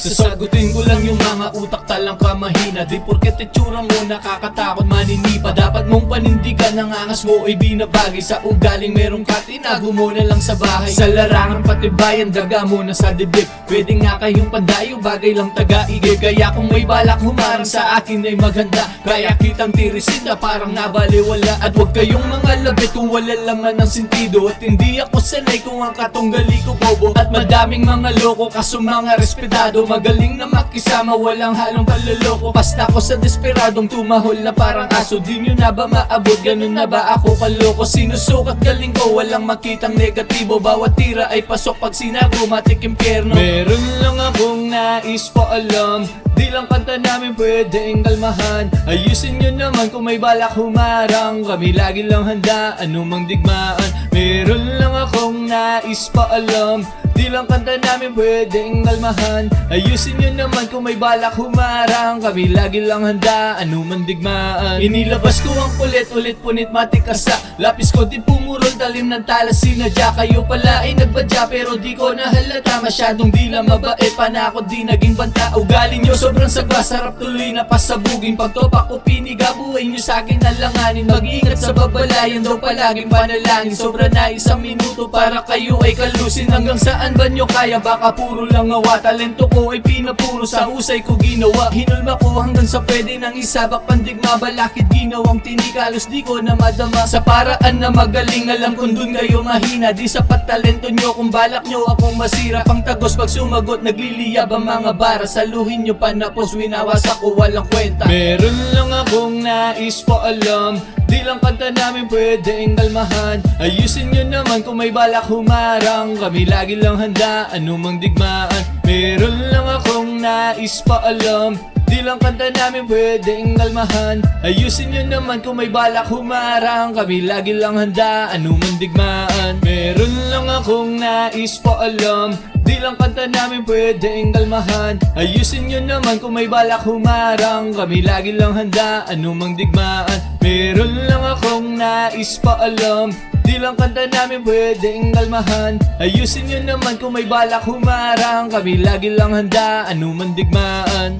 Sasagutin ko lang yung mga utak talang kamahina. Di porket itsura mo nakakatakot maninipa. Dapat mong panindigan ang angas mo ay binabagay. Sa ugaling merong katinago mo na lang sa bahay. Sa larangan patibayan, daga mo na sa dibdib. Pwede nga kayong pandayo, bagay lang taga-igay. Kaya kung may balak humarang sa akin ay maganda. Kaya kitang tirisin na parang nabaliwala. At huwag kayong mga labit kung wala laman ng sentido. At hindi ako sanay kung ang katunggali ko bobo. At madaming mga loko kaso mga respetado. Magaling na makisama, walang halong panloloko. Basta ako sa desperadong tumahol na parang aso. Di nyo na ba maabot, ganun na ba ako kaloko? Sinusukat galing ko, walang makitang negatibo. Bawat tira ay pasok pag sinago, matik impyerno. Meron lang akong nais paalam, di lang kanta namin pwedeng kalmahan. Ayusin nyo naman kung may balak humarang. Kami lagi lang handa, anumang digmaan. Meron lang akong nais paalam, di lang kanta namin pwedeng kalmahan. Ayusin nyo naman kung may balak humarang. Kami lagi lang handa, anumang digmaan. Inilabas ko ang ulit-ulit punit matikasa. Lapis ko di pumurol, talim ng talas sinadya. Kayo pala ay nagbadya pero di ko nahalata. Masyadong di lang mabait, panakot di naging banta. Ugali nyo sobrang sagwa, sarap tuloy na pasabugin. Pagtopak ko piniga, buhay nyo sa'kin alanganin. Mag-ingat sa babalayan daw palaging panalangin. Sobra na isang minuto para kayo ay kalusin. Hanggang saan ba nyo kaya? Baka puro lang ngawa. Talento ko ay pinapuro, sa husay ko ginawa. Hinulma ko hanggang sa pwede nang isabak pandigma. Balakid ginawang tinig, halos di ko na madama. Sa paraan na magaling, alam kung dun kayo mahina. Di sapat talento nyo kung balak nyo akong masira. Pang tagos pag sumagot, nagliliyab ang mga bara. Saluhin nyo panapos, winawas ako walang kwenta. Meron lang akong nais paalam, di lang kanta namin pwedeng kalmahan. Ayusin nyo naman kung may balak humarang. Kami lagi lang handa, anumang digmaan. Meron lang akong nais paalam, di lang kanta namin pwedeng kalmahan. Ayusin nyo naman kung may balak humarang. Kami lagi lang handa, anumang digmaan. Meron lang akong nais paalam, di lang kanta namin pwedeng kalmahan. Ayusin nyo naman kung may balak humarang. Kami lagi lang handa, anumang digmaan. Meron lang akong nais paalam, di lang kanta namin pwedeng kalmahan. Ayusin nyo naman kung may balak humarang. Kami lagi lang handa, anumang digmaan.